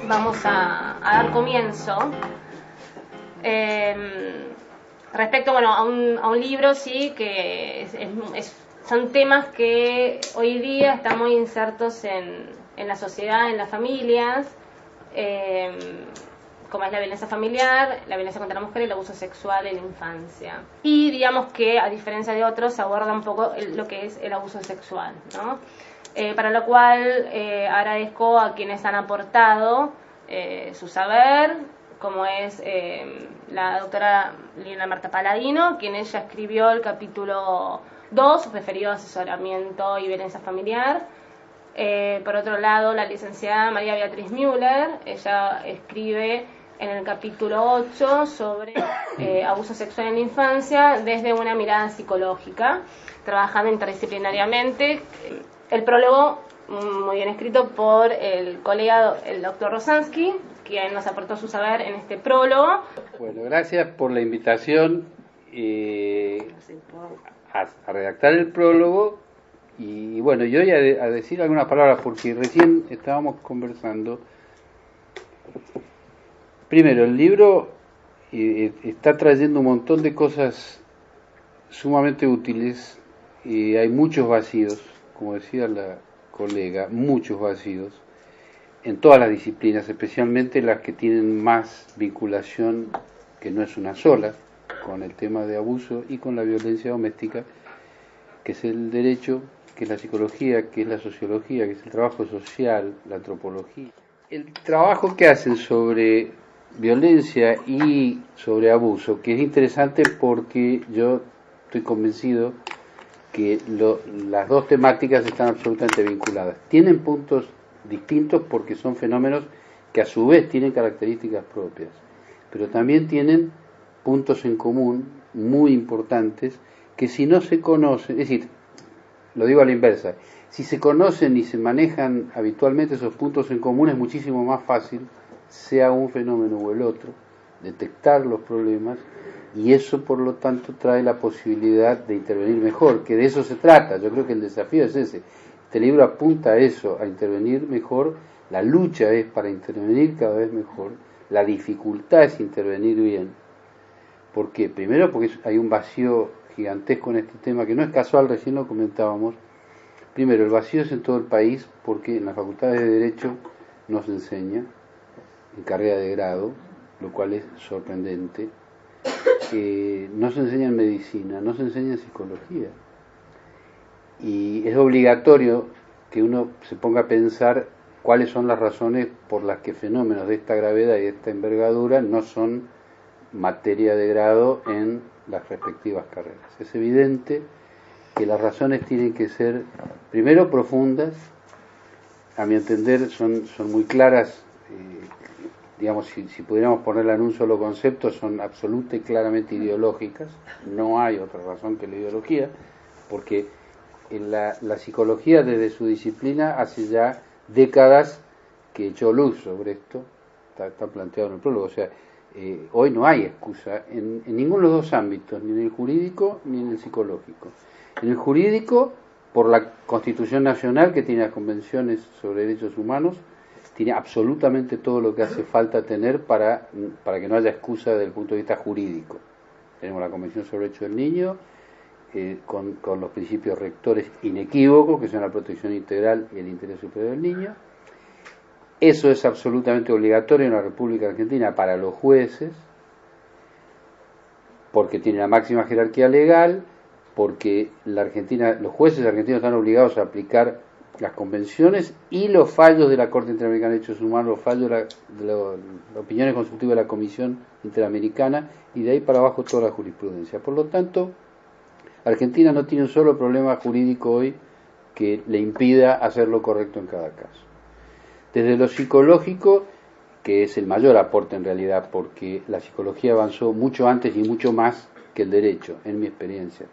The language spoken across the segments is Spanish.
vamos a dar comienzo. Respecto, bueno, a un libro, sí, que son temas que hoy día están muy insertos en la sociedad, en las familias, como es la violencia familiar, la violencia contra la mujer y el abuso sexual en la infancia. Y digamos que, a diferencia de otros, aborda un poco lo que es el abuso sexual, ¿no? Para lo cual agradezco a quienes han aportado su saber, como es la doctora Lina Marta Paladino, quien ella escribió el capítulo 2, referido a asesoramiento y violencia familiar. Por otro lado, la licenciada María Beatriz Müller, ella escribe en el capítulo 8 sobre abuso sexual en la infancia desde una mirada psicológica, trabajando interdisciplinariamente. El prólogo, muy bien escrito por el colega, el doctor Rosansky, quien nos aportó su saber en este prólogo. Bueno, gracias por la invitación a redactar el prólogo. Y bueno, yo voy a decir algunas palabras porque recién estábamos conversando. Primero, el libro está trayendo un montón de cosas sumamente útiles y hay muchos vacíos, como decía la colega, muchos vacíos en todas las disciplinas, especialmente las que tienen más vinculación, que no es una sola, con el tema de abuso y con la violencia doméstica, que es el derecho, que es la psicología, que es la sociología, que es el trabajo social, la antropología. El trabajo que hacen sobre violencia y sobre abuso, que es interesante porque yo estoy convencido que las dos temáticas están absolutamente vinculadas. Tienen puntos distintos porque son fenómenos que a su vez tienen características propias, pero también tienen puntos en común muy importantes que si no se conocen, es decir, lo digo a la inversa, si se conocen y se manejan habitualmente esos puntos en común es muchísimo más fácil, sea un fenómeno o el otro, detectar los problemas y eso por lo tanto trae la posibilidad de intervenir mejor, que de eso se trata. Yo creo que el desafío es ese. Este libro apunta a eso, a intervenir mejor, la lucha es para intervenir cada vez mejor, la dificultad es intervenir bien. ¿Por qué? Primero porque hay un vacío gigantesco en este tema, que no es casual, recién lo comentábamos. Primero, el vacío es en todo el país, porque en las facultades de Derecho no se enseña, en carrera de grado, lo cual es sorprendente. No se enseña en medicina, no se enseña en psicología. Y es obligatorio que uno se ponga a pensar cuáles son las razones por las que fenómenos de esta gravedad y de esta envergadura no son materia de grado en las respectivas carreras. Es evidente que las razones tienen que ser, primero, profundas, a mi entender son muy claras, digamos, si pudiéramos ponerla en un solo concepto, son absoluta y claramente ideológicas, no hay otra razón que la ideología, porque la psicología desde su disciplina hace ya décadas que echó luz sobre esto, está planteado en el prólogo, o sea, hoy no hay excusa en ninguno de los dos ámbitos, ni en el jurídico ni en el psicológico. En el jurídico, por la Constitución Nacional, que tiene las convenciones sobre derechos humanos, tiene absolutamente todo lo que hace falta tener para que no haya excusa desde el punto de vista jurídico. Tenemos la Convención sobre Derechos del Niño, con los principios rectores inequívocos, que son la protección integral y el interés superior del niño. Eso es absolutamente obligatorio en la República Argentina para los jueces, porque tiene la máxima jerarquía legal, porque los jueces argentinos están obligados a aplicar las convenciones y los fallos de la Corte Interamericana de Derechos Humanos, los fallos de las opiniones consultivas de la Comisión Interamericana, y de ahí para abajo toda la jurisprudencia. Por lo tanto, Argentina no tiene un solo problema jurídico hoy que le impida hacer lo correcto en cada caso. Desde lo psicológico, que es el mayor aporte en realidad, porque la psicología avanzó mucho antes y mucho más que el derecho, en mi experiencia.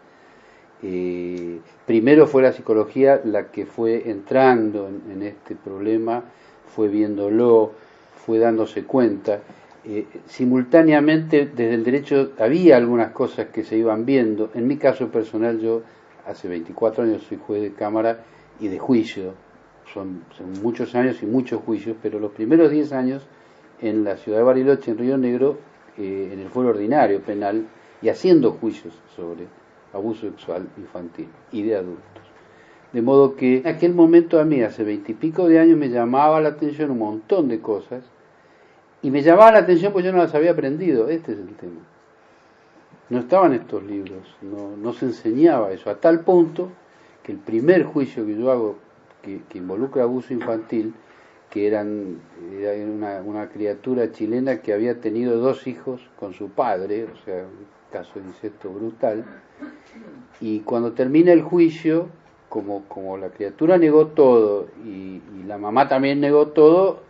Primero fue la psicología la que fue entrando en este problema, fue viéndolo, fue dándose cuenta. Simultáneamente desde el derecho había algunas cosas que se iban viendo. En mi caso personal, yo hace 24 años soy juez de cámara y de juicio, son muchos años y muchos juicios, pero los primeros 10 años en la ciudad de Bariloche, en Río Negro, en el fuero ordinario penal, y haciendo juicios sobre abuso sexual infantil y de adultos. De modo que en aquel momento a mí, hace 20 y pico de años, me llamaba la atención un montón de cosas, y me llamaba la atención porque yo no las había aprendido. Este es el tema. No estaban estos libros, no se enseñaba eso, a tal punto que el primer juicio que yo hago que involucra abuso infantil, que era una criatura chilena que había tenido 2 hijos con su padre, o sea, un caso de incesto brutal, y cuando termina el juicio, como la criatura negó todo y la mamá también negó todo,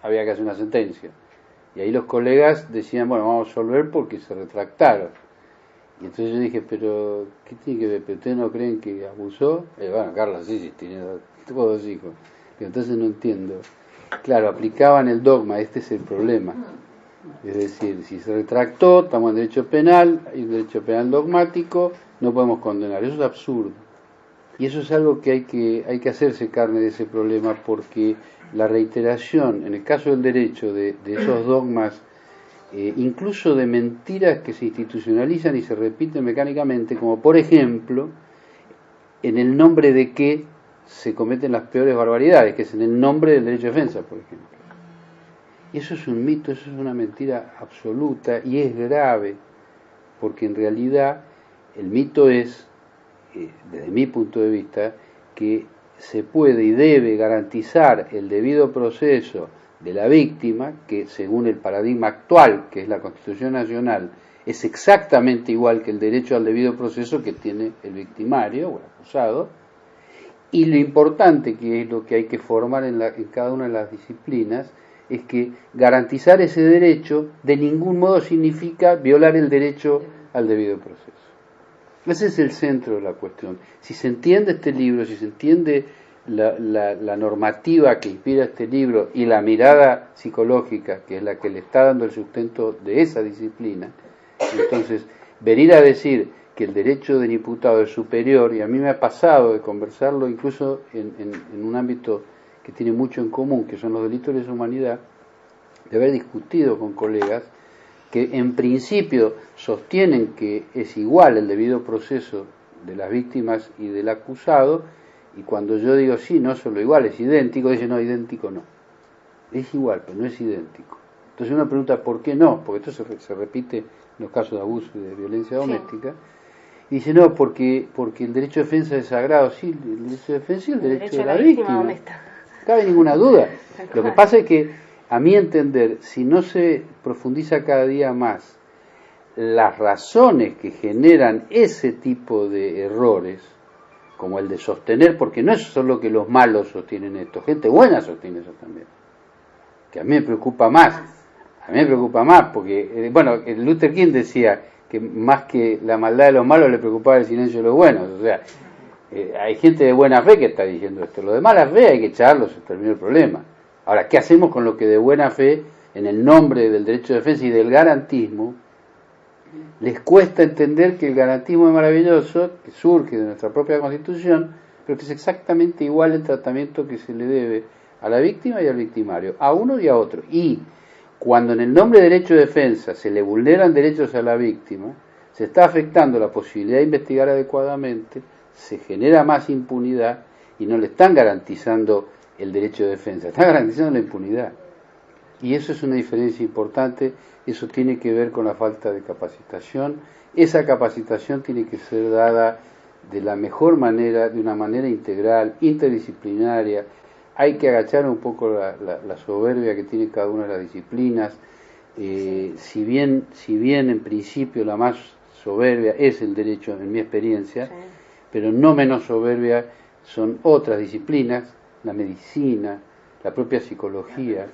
había que hacer una sentencia. Y ahí los colegas decían, bueno, vamos a resolver porque se retractaron. Y entonces yo dije, pero, ¿qué tiene que ver? ¿Pero ustedes no creen que abusó? Bueno, Carlos, sí, tiene 2 hijos. Y entonces no entiendo. Claro, aplicaban el dogma, este es el problema. Es decir, si se retractó, estamos en derecho penal, hay un derecho penal dogmático, no podemos condenar. Eso es absurdo. Y eso es algo que hay que hacerse carne de ese problema, porque la reiteración, en el caso del derecho, de esos dogmas, incluso de mentiras que se institucionalizan y se repiten mecánicamente, como por ejemplo, en el nombre de que se cometen las peores barbaridades, que es en el nombre del derecho de defensa, por ejemplo. Y eso es un mito, eso es una mentira absoluta y es grave, porque en realidad el mito es, desde mi punto de vista, que se puede y debe garantizar el debido proceso de la víctima, que según el paradigma actual, que es la Constitución Nacional, es exactamente igual que el derecho al debido proceso que tiene el victimario o el acusado, y lo importante, que es lo que hay que formar en cada una de las disciplinas, es que garantizar ese derecho de ningún modo significa violar el derecho al debido proceso. Ese es el centro de la cuestión. Si se entiende este libro, si se entiende la normativa que inspira este libro y la mirada psicológica, que es la que le está dando el sustento de esa disciplina, entonces venir a decir que el derecho del imputado es superior, y a mí me ha pasado de conversarlo incluso en un ámbito que tiene mucho en común, que son los delitos de lesa humanidad, de haber discutido con colegas que en principio sostienen que es igual el debido proceso de las víctimas y del acusado, y cuando yo digo sí, no solo igual, es idéntico, dicen no, idéntico no. Es igual, pero no es idéntico. Entonces uno pregunta ¿por qué no? Porque esto se repite en los casos de abuso y de violencia doméstica. Y dice no, porque el derecho de defensa es sagrado. Sí, el derecho de defensa y el derecho de la víctima. No cabe ninguna duda. Lo que pasa es que, a mi entender, si no se profundiza cada día más las razones que generan ese tipo de errores, como el de sostener, porque no es solo que los malos sostienen esto, gente buena sostiene eso también, que a mí me preocupa más, porque, bueno, Luther King decía que más que la maldad de los malos le preocupaba el silencio de los buenos, o sea, hay gente de buena fe que está diciendo esto, lo de mala fe hay que echarlo, se terminó el problema. Ahora, ¿qué hacemos con lo que de buena fe, en el nombre del derecho de defensa y del garantismo, les cuesta entender que el garantismo es maravilloso, que surge de nuestra propia Constitución, pero que es exactamente igual el tratamiento que se le debe a la víctima y al victimario, a uno y a otro? Y cuando en el nombre de derecho de defensa se le vulneran derechos a la víctima, se está afectando la posibilidad de investigar adecuadamente, se genera más impunidad y no le están garantizando el derecho de defensa, están garantizando la impunidad. Y eso es una diferencia importante, eso tiene que ver con la falta de capacitación. Esa capacitación tiene que ser dada de la mejor manera, de una manera integral, interdisciplinaria. Hay que agachar un poco la soberbia que tiene cada una de las disciplinas. Si bien en principio la más soberbia es el derecho, en mi experiencia, sí, pero no menos soberbia son otras disciplinas, la medicina, la propia psicología.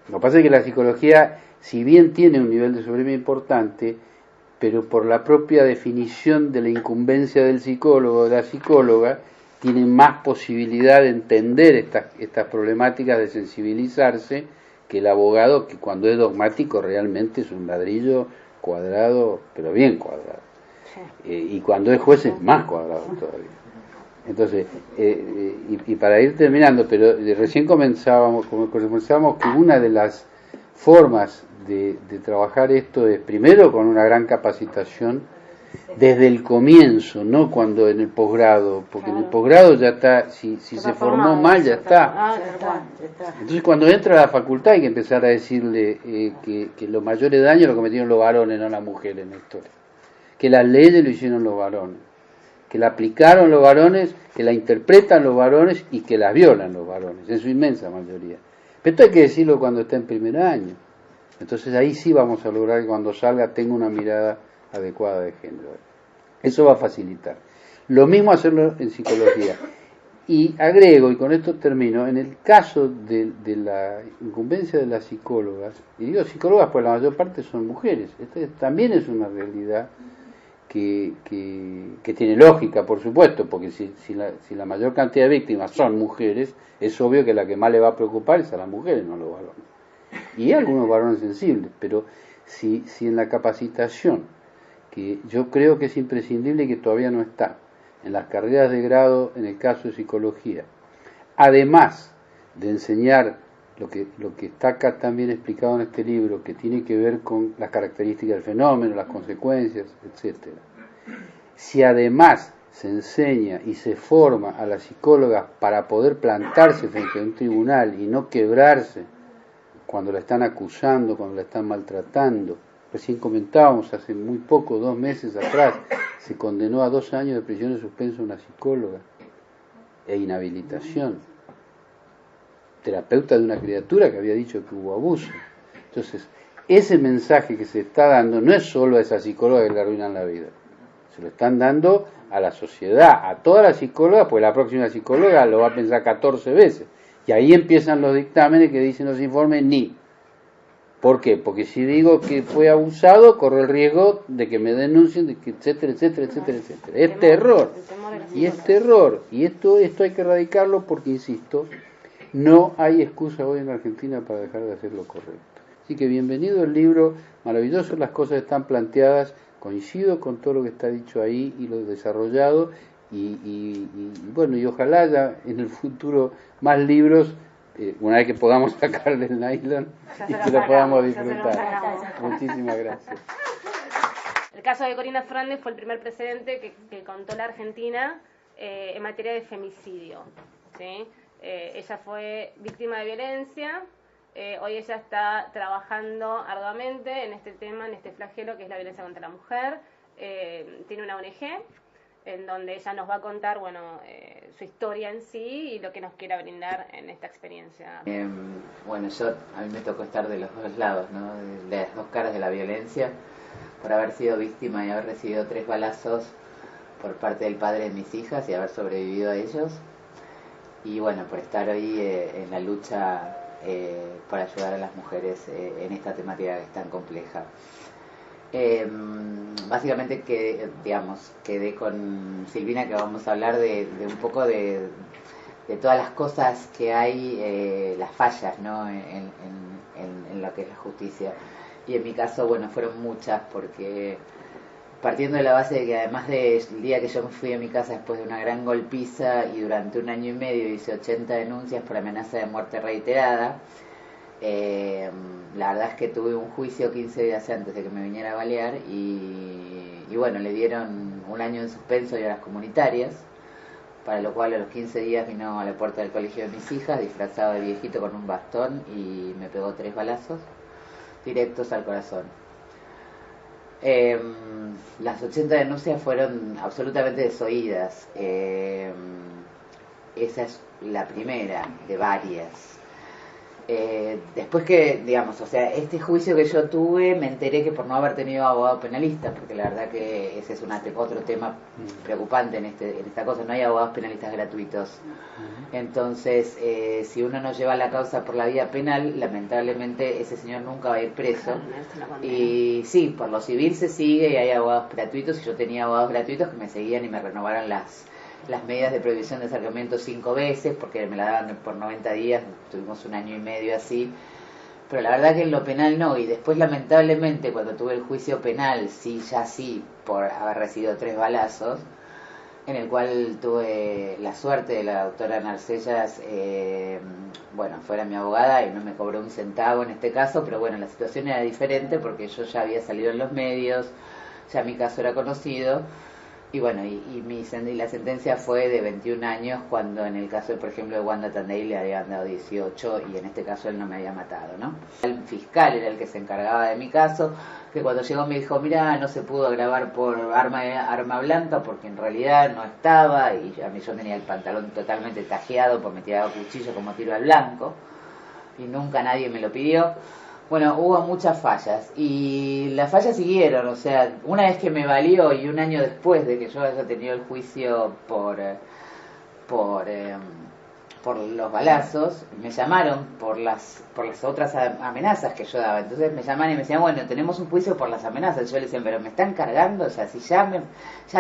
Lo que pasa es que la psicología, si bien tiene un nivel de soberbia importante, pero por la propia definición de la incumbencia del psicólogo o de la psicóloga, tiene más posibilidad de entender estas problemáticas, de sensibilizarse, que el abogado, que cuando es dogmático realmente es un ladrillo cuadrado, pero bien cuadrado. Sí. Y cuando es juez es más cuadrado todavía. Entonces, y para ir terminando, pero recién comenzábamos que una de las formas de trabajar esto es primero con una gran capacitación desde el comienzo, no cuando en el posgrado, porque en el posgrado ya está, si se formó mal ya está. Entonces cuando entra a la facultad hay que empezar a decirle que los mayores daños lo cometieron los varones, no las mujeres en la historia, que las leyes lo hicieron los varones, que la aplicaron los varones, que la interpretan los varones y que la violan los varones, en su inmensa mayoría. Pero esto hay que decirlo cuando está en primer año. Entonces ahí sí vamos a lograr que cuando salga tenga una mirada adecuada de género. Eso va a facilitar. Lo mismo hacerlo en psicología. Y agrego, y con esto termino, en el caso de la incumbencia de las psicólogas, y digo psicólogas pues la mayor parte son mujeres, esta también es una realidad que tiene lógica, por supuesto, porque si la mayor cantidad de víctimas son mujeres, es obvio que la que más le va a preocupar es a las mujeres, no a los varones. Y hay algunos varones sensibles, pero si en la capacitación, que yo creo que es imprescindible y que todavía no está, en las carreras de grado, en el caso de psicología, además de enseñar lo que está acá también explicado en este libro, que tiene que ver con las características del fenómeno, las consecuencias, etcétera. Si además se enseña y se forma a las psicólogas para poder plantarse frente a un tribunal y no quebrarse cuando la están acusando, cuando la están maltratando. Recién comentábamos hace muy poco, 2 meses atrás, se condenó a 2 años de prisión de suspenso a una psicóloga e inhabilitación, terapeuta de una criatura que había dicho que hubo abuso. Entonces, ese mensaje que se está dando no es solo a esa psicóloga que le arruinan la vida, se lo están dando a la sociedad, a todas las psicólogas, pues la próxima psicóloga lo va a pensar 14 veces. Y ahí empiezan los dictámenes que dicen los informes ni. ¿Por qué? Porque si digo que fue abusado, corro el riesgo de que me denuncien, de que etcétera, etcétera, etcétera, etcétera. Es terror. Y es terror. Y esto hay que erradicarlo porque, insisto, no hay excusa hoy en Argentina para dejar de hacer lo correcto. Así que bienvenido el libro, maravilloso, las cosas están planteadas, coincido con todo lo que está dicho ahí y lo desarrollado, y bueno, y ojalá haya en el futuro más libros, una vez que podamos sacarle el nylon y que lo podamos disfrutar. Muchísimas gracias. El caso de Corina Fernández fue el primer precedente que contó la Argentina en materia de femicidio, ¿sí? Ella fue víctima de violencia, hoy ella está trabajando arduamente en este tema, en este flagelo que es la violencia contra la mujer. Tiene una ONG en donde ella nos va a contar, bueno, su historia en sí y lo que nos quiera brindar en esta experiencia. Bueno, a mí me tocó estar de los dos lados, ¿no? De las dos caras de la violencia, por haber sido víctima y haber recibido 3 balazos por parte del padre de mis hijas y haber sobrevivido a ellos. Y bueno, por estar hoy en la lucha para ayudar a las mujeres en esta temática que es tan compleja. Básicamente quedé con Silvina que vamos a hablar de un poco de todas las cosas que hay, las fallas, ¿no? en lo que es la justicia. Y en mi caso, bueno, fueron muchas, porque partiendo de la base de que además del día que yo me fui a mi casa después de una gran golpiza y durante 1 año y medio hice 80 denuncias por amenaza de muerte reiterada, la verdad es que tuve un juicio 15 días antes de que me viniera a balear y bueno, le dieron 1 año de suspenso y horas comunitarias, para lo cual a los 15 días vino a la puerta del colegio de mis hijas disfrazado de viejito con un bastón y me pegó 3 balazos directos al corazón. Las 80 denuncias fueron absolutamente desoídas. Esa es la primera de varias. Después que, digamos, o sea, este juicio que yo tuve, me enteré que por no haber tenido abogado penalista, porque la verdad que ese es otro tema preocupante en esta cosa, no hay abogados penalistas gratuitos. Entonces, si uno no lleva la causa por la vía penal, lamentablemente ese señor nunca va a ir preso. Y sí, por lo civil se sigue y hay abogados gratuitos, y yo tenía abogados gratuitos que me seguían y me renovaron las medidas de prohibición de acercamiento 5 veces, porque me la daban por 90 días, tuvimos 1 año y medio así, pero la verdad que en lo penal no, y después lamentablemente cuando tuve el juicio penal, sí, por haber recibido 3 balazos, en el cual tuve la suerte de la doctora Narcellas, bueno, fuera mi abogada y no me cobró un centavo en este caso, pero bueno, la situación era diferente porque yo ya había salido en los medios, ya mi caso era conocido, y bueno, y la sentencia fue de 21 años, cuando en el caso, por ejemplo, de Wanda Tandey le habían dado 18, y en este caso él no me había matado, ¿no? El fiscal era el que se encargaba de mi caso, que cuando llegó me dijo, mira, no se pudo grabar por arma blanca porque en realidad no estaba, y a mí yo tenía el pantalón totalmente tajeado porque me tiraba cuchillo como tiro al blanco, y nunca nadie me lo pidió. Bueno, hubo muchas fallas, y las fallas siguieron, o sea, una vez que me valió y un año después de que yo haya tenido el juicio por los balazos, me llamaron por las otras amenazas que yo daba. Entonces me llamaban y me decían, bueno, tenemos un juicio por las amenazas. Yo le decía, pero me están cargando, o sea, si ya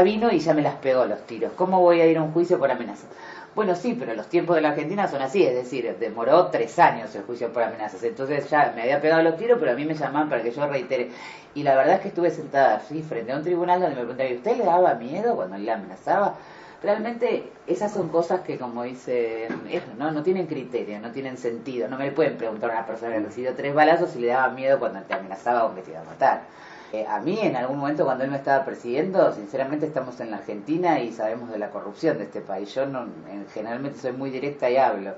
vino y ya me las pegó los tiros, ¿cómo voy a ir a un juicio por amenazas? Bueno, sí, pero los tiempos de la Argentina son así, es decir, demoró 3 años el juicio por amenazas. Entonces ya me había pegado los tiros, pero a mí me llamaban para que yo reitere. Y la verdad es que estuve sentada así frente a un tribunal donde me preguntaban, ¿y usted le daba miedo cuando él le amenazaba? Realmente esas son cosas que, como dice, no tienen criterio, no tienen sentido. No me pueden preguntar a una persona que recibió 3 balazos si le daba miedo cuando te amenazaba o que te iba a matar. A mí, en algún momento, cuando él me estaba persiguiendo, sinceramente estamos en la Argentina y sabemos de la corrupción de este país. Yo generalmente soy muy directa y hablo.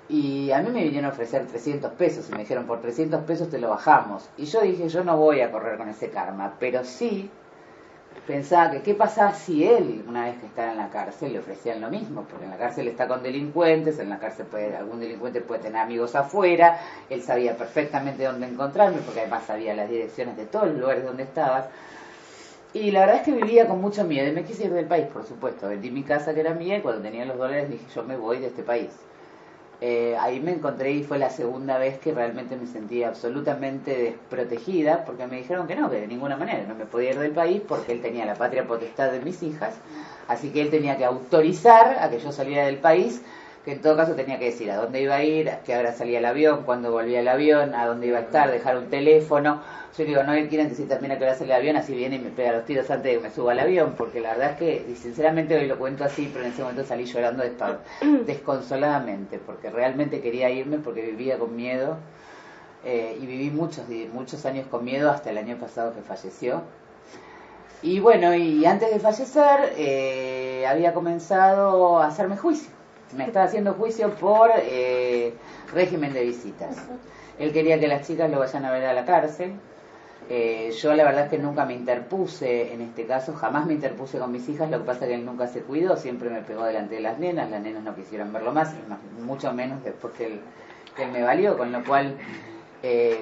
Y a mí me vinieron a ofrecer 300 pesos y me dijeron, por 300 pesos te lo bajamos. Y yo dije, yo no voy a correr con ese karma, pero sí pensaba que qué pasaba si él, una vez que estaba en la cárcel, le ofrecían lo mismo, porque en la cárcel está con delincuentes, en la cárcel algún delincuente puede tener amigos afuera, él sabía perfectamente dónde encontrarme, porque además sabía las direcciones de todos los lugares donde estaba, y la verdad es que vivía con mucho miedo, y me quise ir del país, por supuesto. Vendí mi casa que era mía, y cuando tenía los dólares dije, yo me voy de este país. Ahí me encontré y fue la segunda vez que realmente me sentí absolutamente desprotegida, porque me dijeron que de ninguna manera no me podía ir del país porque él tenía la patria potestad de mis hijas, así que él tenía que autorizar a que yo saliera del país, que en todo caso tenía que decir a dónde iba a ir, a qué hora salía el avión, cuándo volvía el avión, a dónde iba a estar, dejar un teléfono. Yo digo, no quieren decir también a qué hora sale el avión, así viene y me pega los tiros antes de que me suba al avión, porque la verdad es que, y sinceramente hoy lo cuento así, pero en ese momento salí llorando desconsoladamente, porque realmente quería irme, porque vivía con miedo, y viví muchos años con miedo hasta el año pasado que falleció. Y bueno, y antes de fallecer, había comenzado a hacerme juicio. Me estaba haciendo juicio por régimen de visitas. Él quería que las chicas lo vayan a ver a la cárcel. Yo la verdad es que nunca me interpuse en este caso, jamás me interpuse con mis hijas, lo que pasa es que él nunca se cuidó, siempre me pegó delante de las nenas no quisieron verlo más, y mucho menos después que él me valió, con lo cual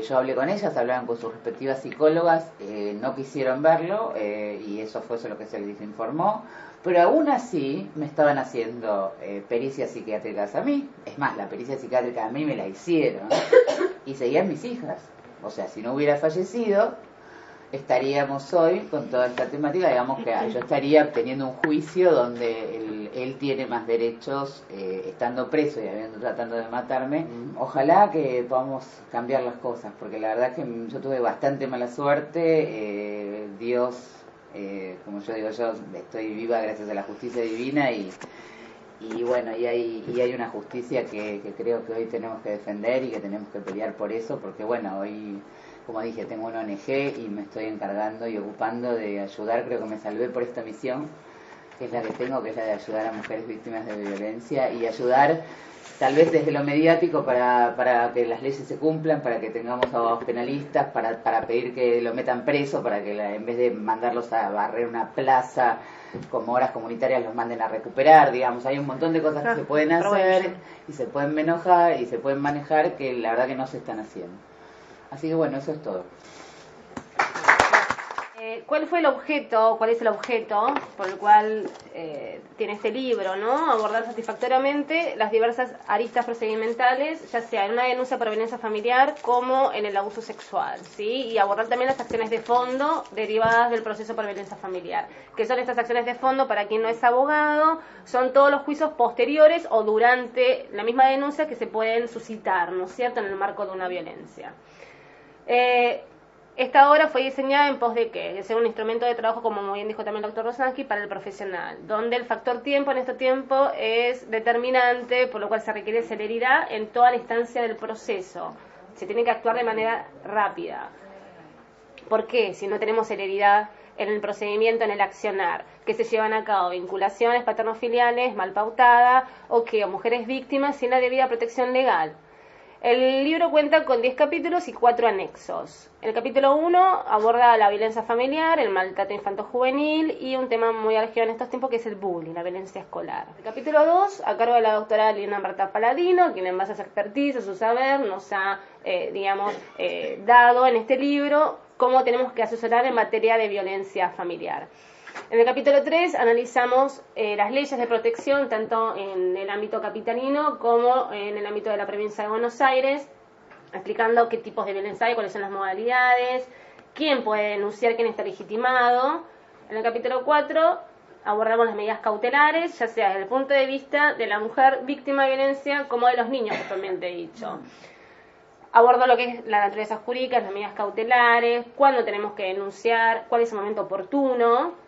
yo hablé con ellas, hablaron con sus respectivas psicólogas, no quisieron verlo, y eso fue lo que se les informó, pero aún así me estaban haciendo pericias psiquiátricas a mí, es más, la pericia psiquiátrica a mí me la hicieron, y seguían mis hijas. O sea, si no hubiera fallecido, estaríamos hoy con toda esta temática, digamos que yo estaría teniendo un juicio donde él tiene más derechos estando preso y tratando de matarme. Ojalá que podamos cambiar las cosas, porque la verdad es que yo tuve bastante mala suerte. Dios, como yo digo, yo estoy viva gracias a la justicia divina y bueno, y hay una justicia que creo que hoy tenemos que defender y que tenemos que pelear por eso, porque bueno, hoy, como dije, tengo una ONG y me estoy encargando y ocupando de ayudar, creo que me salvé por esta misión, que es la que tengo, que es la de ayudar a mujeres víctimas de violencia y ayudar tal vez desde lo mediático para que las leyes se cumplan, para que tengamos abogados penalistas, para pedir que lo metan preso, para que en vez de mandarlos a barrer una plaza como horas comunitarias los manden a recuperar, digamos, hay un montón de cosas que se pueden hacer y se pueden enojar y se pueden manejar que la verdad que no se están haciendo. Así que bueno, eso es todo. ¿Cuál es el objeto por el cual tiene este libro, ¿no? Abordar satisfactoriamente las diversas aristas procedimentales, ya sea en una denuncia por violencia familiar como en el abuso sexual, ¿sí? Y abordar también las acciones de fondo derivadas del proceso por violencia familiar. ¿Qué son estas acciones de fondo? Para quien no es abogado, son todos los juicios posteriores o durante la misma denuncia que se pueden suscitar, ¿no es cierto?, en el marco de una violencia. Esta obra fue diseñada en pos de qué? De ser un instrumento de trabajo, como muy bien dijo también el doctor Rosansky, para el profesional, donde el factor tiempo en este tiempo es determinante, por lo cual se requiere celeridad en toda la instancia del proceso. Se tiene que actuar de manera rápida. ¿Por qué? Si no tenemos celeridad en el procedimiento, en el accionar, que se llevan a cabo vinculaciones paternofiliales mal pautadas o que mujeres víctimas sin la debida protección legal. El libro cuenta con 10 capítulos y 4 anexos. El capítulo 1 aborda la violencia familiar, el maltrato infanto-juvenil y un tema muy álgido en estos tiempos que es el bullying, la violencia escolar. El capítulo 2, a cargo de la doctora Lina Marta Paladino, quien en base a su expertise, a su saber, nos ha, dado en este libro cómo tenemos que asesorar en materia de violencia familiar. En el capítulo 3 analizamos las leyes de protección tanto en el ámbito capitalino como en el ámbito de la provincia de Buenos Aires, explicando qué tipos de violencia hay, cuáles son las modalidades, quién puede denunciar, quién está legitimado. En el capítulo 4 abordamos las medidas cautelares, ya sea desde el punto de vista de la mujer víctima de violencia como de los niños, propiamente dicho. Abordo lo que es la naturaleza jurídica, las medidas cautelares, cuándo tenemos que denunciar, cuál es el momento oportuno.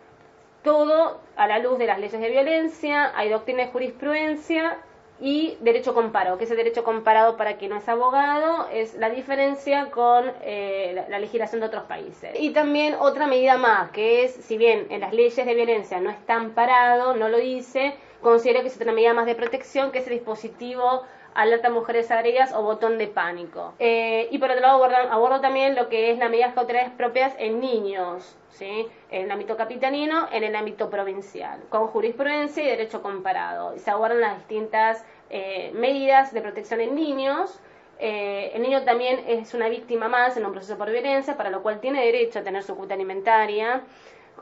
Todo a la luz de las leyes de violencia, hay doctrina de jurisprudencia y derecho comparado. ¿Qué es el derecho comparado para quien no es abogado? Es la diferencia con la legislación de otros países. Y también otra medida más, que es, si bien en las leyes de violencia no está amparado, no lo dice, considero que es otra medida más de protección, que es el dispositivo alerta a mujeres agredidas o botón de pánico. Y por otro lado abordo también lo que es las medidas cautelares propias en niños, ¿sí? En el ámbito capitalino, en el ámbito provincial, con jurisprudencia y derecho comparado. Se abordan las distintas medidas de protección en niños. El niño también es una víctima más en un proceso por violencia, para lo cual tiene derecho a tener su cuota alimentaria.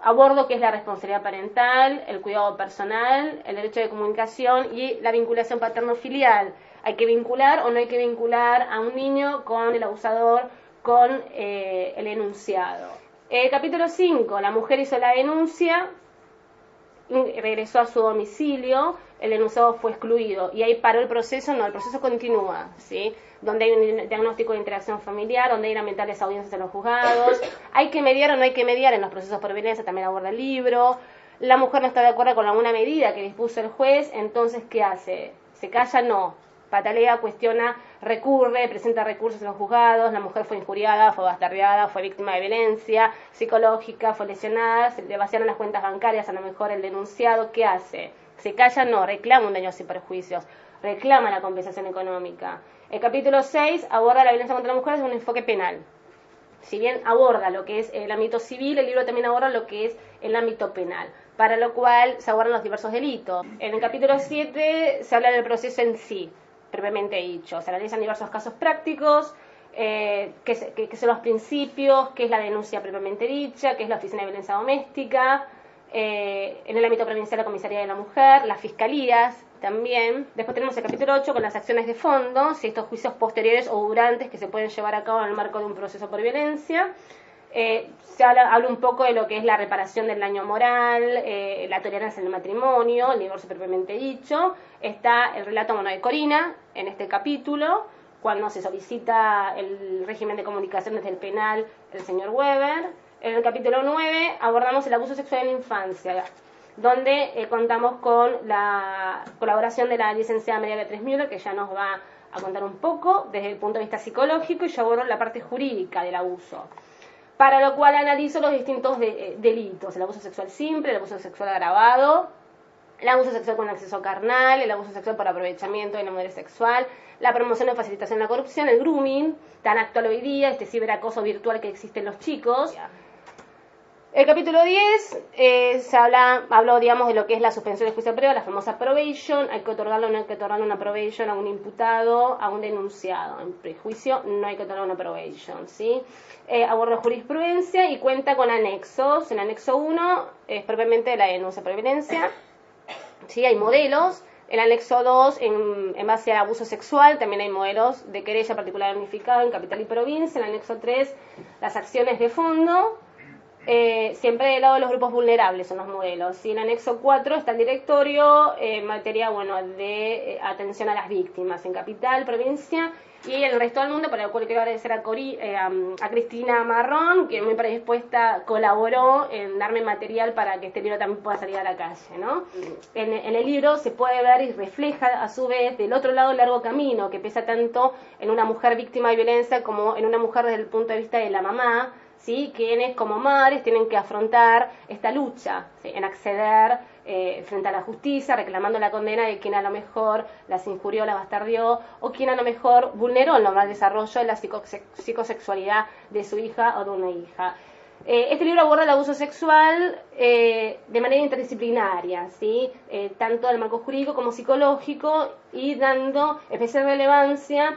Abordo qué es la responsabilidad parental, el cuidado personal, el derecho de comunicación y la vinculación paterno-filial. ¿Hay que vincular o no hay que vincular a un niño con el abusador, con el enunciado? Capítulo 5. La mujer hizo la denuncia, regresó a su domicilio, el enunciado fue excluido. Y ahí paró el proceso. No, el proceso continúa, ¿sí? Donde hay un diagnóstico de interacción familiar, donde hay lamentables audiencias en los juzgados. ¿Hay que mediar o no hay que mediar en los procesos por violencia? También aborda el libro. La mujer no está de acuerdo con alguna medida que dispuso el juez, entonces, ¿qué hace? ¿Se calla? No. Patalea, cuestiona, recurre, presenta recursos en los juzgados. La mujer fue injuriada, fue bastardeada, fue víctima de violencia psicológica, fue lesionada, se le vaciaron las cuentas bancarias, a lo mejor el denunciado, ¿qué hace? ¿Se calla? No, reclama un daño sin perjuicios, reclama la compensación económica. El capítulo 6 aborda la violencia contra la mujer desde un enfoque penal. Si bien aborda lo que es el ámbito civil, el libro también aborda lo que es el ámbito penal, para lo cual se abordan los diversos delitos. En el capítulo 7 se habla del proceso en sí, previamente dicho. Se analizan diversos casos prácticos, qué son los principios, qué es la denuncia previamente dicha, qué es la oficina de violencia doméstica, en el ámbito provincial la comisaría de la mujer, las fiscalías también. Después tenemos el capítulo 8 con las acciones de fondo, si estos juicios posteriores o durantes que se pueden llevar a cabo en el marco de un proceso por violencia. Se habla un poco de lo que es la reparación del daño moral, la tolerancia en el matrimonio, el divorcio propiamente dicho. Está el relato de Corina en este capítulo, cuando se solicita el régimen de comunicación desde el penal del señor Weber. En el capítulo 9 abordamos el abuso sexual en la infancia, donde contamos con la colaboración de la licenciada María Beatriz Müller, que ya nos va a contar un poco desde el punto de vista psicológico, y yo abordo la parte jurídica del abuso, para lo cual analizo los distintos delitos: el abuso sexual simple, el abuso sexual agravado, el abuso sexual con acceso carnal, el abuso sexual por aprovechamiento de la madurez sexual, la promoción o facilitación de la corrupción, el grooming, tan actual hoy día, este ciberacoso virtual que existe en los chicos. El capítulo 10 habló, digamos, de lo que es la suspensión de juicio previo, la famosa probation. Hay que otorgarle o no hay que otorgarle una probation a un imputado, a un denunciado. En prejuicio no hay que otorgar una probation, ¿sí? Aborda jurisprudencia y cuenta con anexos. El anexo 1 es propiamente la denuncia por violencia, ¿sí? Hay modelos. El anexo 2, en base al abuso sexual, también hay modelos de querella particular unificado en capital y provincia. El anexo 3, las acciones de fondo. siempre del lado de los grupos vulnerables son los modelos. Y en el anexo 4 está el directorio en materia, bueno, de atención a las víctimas en capital, provincia y en el resto del mundo, por lo cual quiero agradecer a Cristina Marrón, que muy predispuesta colaboró en darme material para que este libro también pueda salir a la calle, ¿no? En el libro se puede ver y refleja a su vez del otro lado el largo camino que pesa tanto en una mujer víctima de violencia como en una mujer desde el punto de vista de la mamá, ¿sí? Quienes como madres tienen que afrontar esta lucha, ¿sí? En acceder frente a la justicia, reclamando la condena de quien a lo mejor las injurió, las bastardió, o quien a lo mejor vulneró el normal desarrollo de la psicosexualidad de su hija o de una hija. Este libro aborda el abuso sexual de manera interdisciplinaria, ¿sí? Tanto del marco jurídico como psicológico, y dando especial relevancia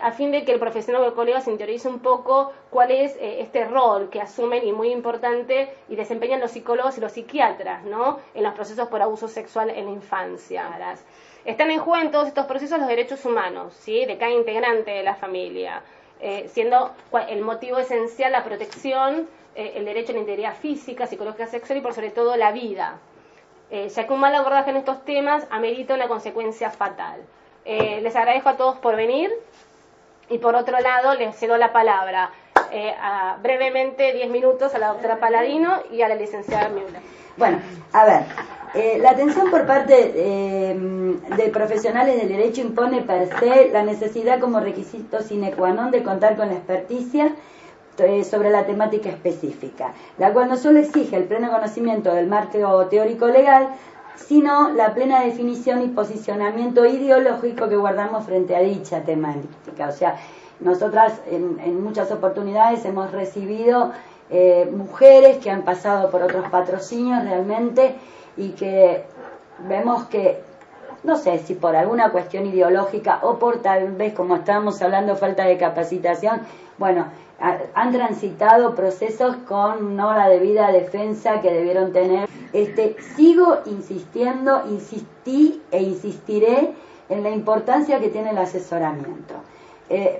a fin de que el profesional o el colega se interiorice un poco cuál es este rol que asumen, y muy importante, y desempeñan los psicólogos y los psiquiatras, ¿no? En los procesos por abuso sexual en la infancia. Están en juego en todos estos procesos los derechos humanos, ¿sí? De cada integrante de la familia, siendo el motivo esencial la protección, el derecho a la integridad física, psicológica, sexual y por sobre todo la vida, ya que un mal abordaje en estos temas amerita una consecuencia fatal. Les agradezco a todos por venir, y por otro lado les cedo la palabra brevemente 10 minutos a la doctora Paladino y a la licenciada Müller. Bueno, a ver, la atención por parte de profesionales del derecho impone per se la necesidad como requisito sine qua non de contar con la experticia sobre la temática específica, la cual no solo exige el pleno conocimiento del marco teórico legal, sino la plena definición y posicionamiento ideológico que guardamos frente a dicha temática. O sea, nosotras en muchas oportunidades hemos recibido mujeres que han pasado por otros patrocinios realmente, y que vemos que, no sé si por alguna cuestión ideológica o por tal vez, como estábamos hablando, falta de capacitación, bueno, han transitado procesos con no la debida defensa que debieron tener. Sigo insistiendo, insistí e insistiré en la importancia que tiene el asesoramiento.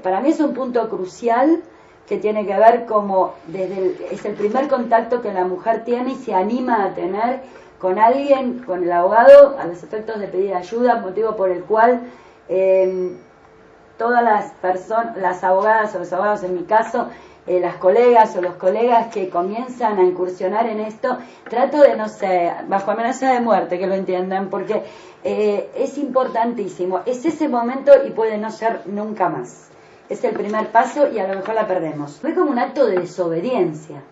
Para mí es un punto crucial que tiene que ver como es el primer contacto que la mujer tiene y se anima a tener con alguien, con el abogado, a los efectos de pedir ayuda, motivo por el cual todas las personas, las abogadas o los abogados en mi caso, las colegas o los colegas que comienzan a incursionar en esto, trato de, no sé, bajo amenaza de muerte, que lo entiendan, porque es importantísimo, es ese momento y puede no ser nunca más. Es el primer paso y a lo mejor la perdemos. Fue como un acto de desobediencia,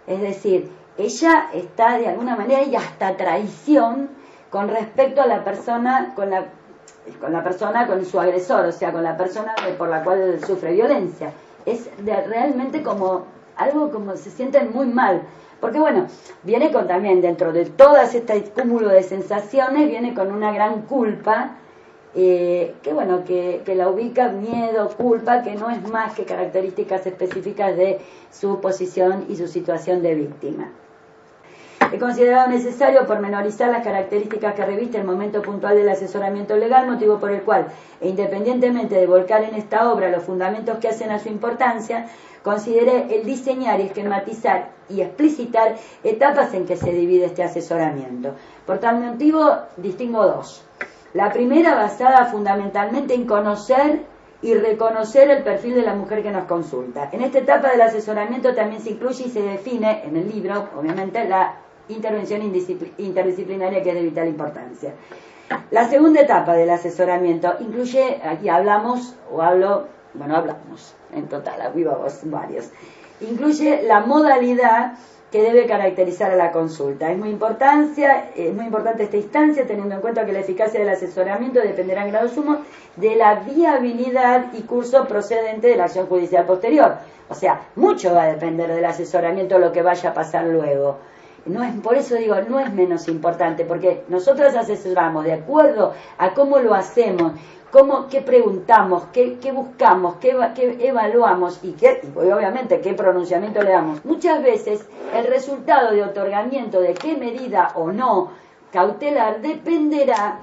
es decir, ella está de alguna manera, y hasta traición con respecto a la persona, con su agresor, o sea, con la persona por la cual sufre violencia. Es realmente como algo como se sienten muy mal, porque bueno, viene con también, dentro de todas este cúmulo de sensaciones, viene con una gran culpa, que bueno, que la ubica, miedo, culpa, que no es más que características específicas de su posición y su situación de víctima. He considerado necesario pormenorizar las características que reviste el momento puntual del asesoramiento legal, motivo por el cual, independientemente de volcar en esta obra los fundamentos que hacen a su importancia, consideré el diseñar, esquematizar y explicitar etapas en que se divide este asesoramiento. Por tal motivo, distingo dos. La primera, basada fundamentalmente en conocer y reconocer el perfil de la mujer que nos consulta. En esta etapa del asesoramiento también se incluye y se define en el libro, obviamente, la intervención interdisciplinaria, que es de vital importancia. La segunda etapa del asesoramiento incluye, aquí hablamos, en total, aquí vamos varios, incluye la modalidad que debe caracterizar a la consulta. Es muy importante esta instancia, teniendo en cuenta que la eficacia del asesoramiento dependerá en grado sumo de la viabilidad y curso procedente de la acción judicial posterior. O sea, mucho va a depender del asesoramiento lo que vaya a pasar luego. Por eso digo, no es menos importante, porque nosotros asesoramos de acuerdo a cómo lo hacemos, qué preguntamos, qué buscamos, qué evaluamos y obviamente qué pronunciamiento le damos. Muchas veces el resultado de otorgamiento de qué medida o no cautelar dependerá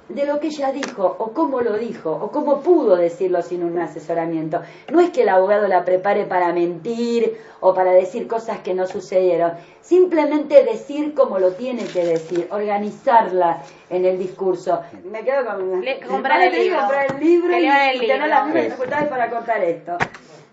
de lo que ella dijo, o cómo lo dijo, o cómo pudo decirlo sin un asesoramiento. No es que el abogado la prepare para mentir o para decir cosas que no sucedieron, simplemente decir como lo tiene que decir, organizarla en el discurso. Me quedo con comprar el libro, y tener las mismas dificultades para cortar esto.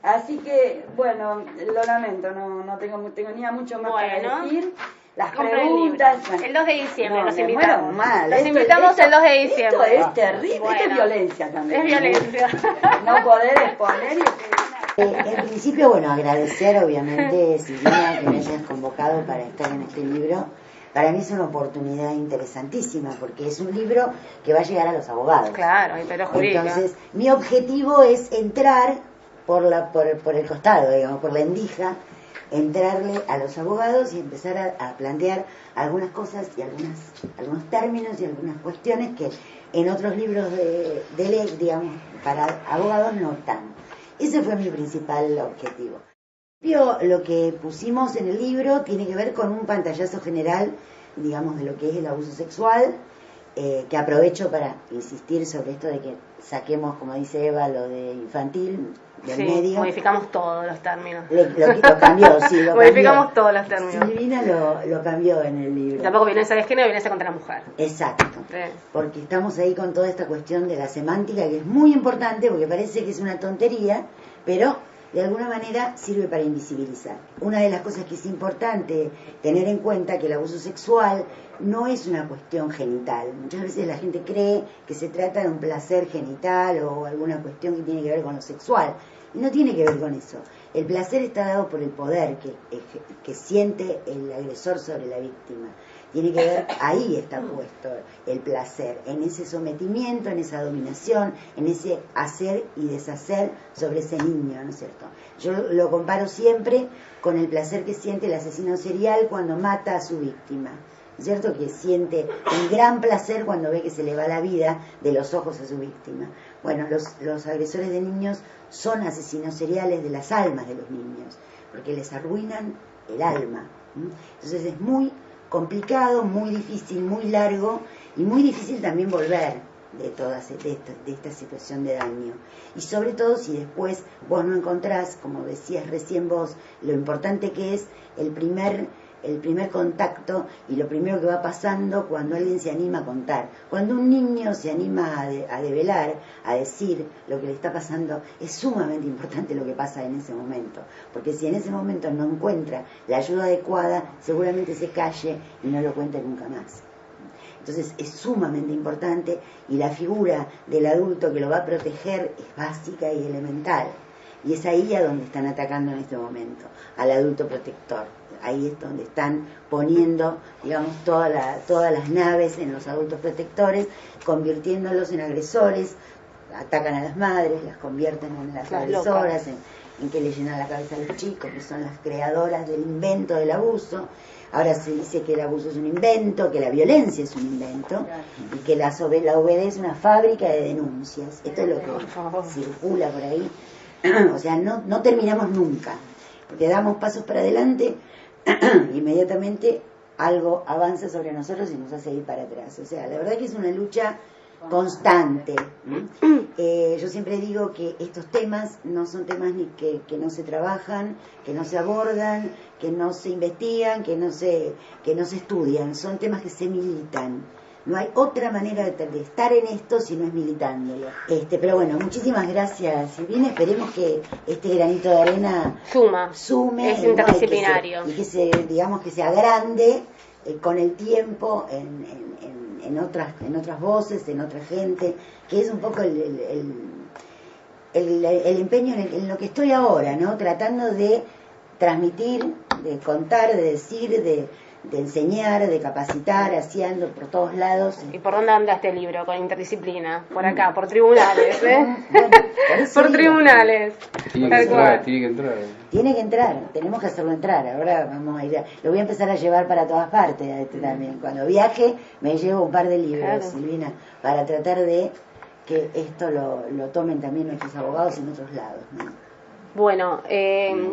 Así que, bueno, lo lamento, no tengo mucho más para decir. Las preguntas. El 2 de diciembre no, los invitamos. Los invitamos el 2 de diciembre. Esto es terrible, bueno, esto es violencia también. Es violencia. No poder exponer y... En principio, bueno, agradecer obviamente, Silvina, que me hayas convocado para estar en este libro. Para mí es una oportunidad interesantísima, porque es un libro que va a llegar a los abogados. Claro, pero jurídica. Entonces, mi objetivo es entrar por el costado, digamos, por la endija, entrarle a los abogados y empezar a plantear algunas cosas y algunos términos y algunas cuestiones que en otros libros de ley, digamos, para abogados no están. Ese fue mi principal objetivo. Lo que pusimos en el libro tiene que ver con un pantallazo general, digamos, de lo que es el abuso sexual, que aprovecho para insistir sobre esto de que saquemos, como dice Eva, lo de infantil del medio. Modificamos todos los términos. Lo cambió, sí, lo modificamos cambió. todos los términos. Silvina lo cambió en el libro. Tampoco violencia de género, violencia contra la mujer. Exacto. Porque estamos ahí con toda esta cuestión de la semántica, que es muy importante, porque parece que es una tontería, pero de alguna manera sirve para invisibilizar. Una de las cosas que es importante tener en cuenta que el abuso sexual no es una cuestión genital. Muchas veces la gente cree que se trata de un placer genital o alguna cuestión que tiene que ver con lo sexual. Y no tiene que ver con eso. El placer está dado por el poder que siente el agresor sobre la víctima. Tiene que ver, ahí está puesto el placer, en ese sometimiento, en esa dominación, en ese hacer y deshacer sobre ese niño, ¿no es cierto? Yo lo comparo siempre con el placer que siente el asesino serial cuando mata a su víctima, ¿no es cierto? Que siente un gran placer cuando ve que se le va la vida de los ojos a su víctima. Bueno, los agresores de niños son asesinos seriales de las almas de los niños, porque les arruinan el alma. Entonces es muy complicado, muy difícil, muy largo y muy difícil también volver de esta situación de daño. Y sobre todo si después vos no encontrás, como decías recién vos, lo importante que es el primer contacto y lo primero que va pasando cuando alguien se anima a contar. Cuando un niño se anima a develar, a decir lo que le está pasando, es sumamente importante lo que pasa en ese momento. Porque si en ese momento no encuentra la ayuda adecuada, seguramente se calle y no lo cuente nunca más. Entonces es sumamente importante y la figura del adulto que lo va a proteger es básica y elemental. Y es ahí a donde están atacando en este momento, al adulto protector. Ahí es donde están poniendo, digamos, todas las naves en los adultos protectores, convirtiéndolos en agresores, atacan a las madres, las convierten en las agresoras, en que le llenan la cabeza a los chicos, que son las creadoras del invento del abuso. Ahora se dice que el abuso es un invento, que la violencia es un invento, y que la obedece una fábrica de denuncias. Esto es lo que circula por ahí. O sea, no terminamos nunca, porque damos pasos para adelante, inmediatamente algo avanza sobre nosotros y nos hace ir para atrás. O sea, la verdad que es una lucha constante. Yo siempre digo que estos temas no son temas ni que no se trabajan, que no se abordan, que no se investigan, que no se estudian, son temas que se militan. No hay otra manera de estar en esto si no es militándolo. Pero bueno, muchísimas gracias, Silvina. Esperemos que este granito de arena sume, es interdisciplinario. Y que se agrande con el tiempo en otras voces, en otra gente, que es un poco el empeño en lo que estoy ahora, ¿no? Tratando de transmitir, de contar, de decir, de enseñar, de capacitar, haciendo por todos lados. ¿Y por dónde anda este libro? Con interdisciplina, por acá, por tribunales, ¿eh? Bueno, por tribunales. Tiene que entrar, tenemos que hacerlo entrar. Ahora vamos a ir, lo voy a empezar a llevar para todas partes también. Cuando viaje me llevo un par de libros, Silvina, para tratar de que esto lo tomen también nuestros abogados en otros lados, ¿no? Bueno,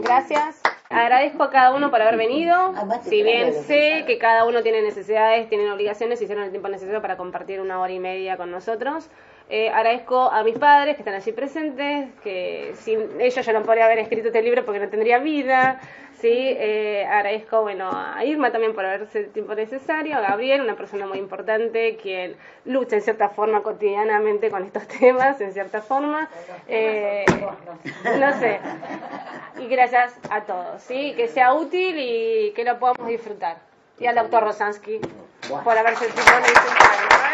gracias. Agradezco a cada uno por haber venido, Además, si bien claro, sé que cada uno tiene necesidades, tienen obligaciones, hicieron el tiempo necesario para compartir 1 hora y media con nosotros. Agradezco a mis padres que están allí presentes, que sin ellos yo no podría haber escrito este libro porque no tendría vida. Sí, agradezco a Irma también por haberse el tiempo necesario, a Gabriel, una persona muy importante, quien lucha en cierta forma cotidianamente con estos temas, en cierta forma. No sé. Y gracias a todos, ¿sí? Que sea útil y que lo podamos disfrutar. Y al doctor Rosansky por haberse el tiempo necesario.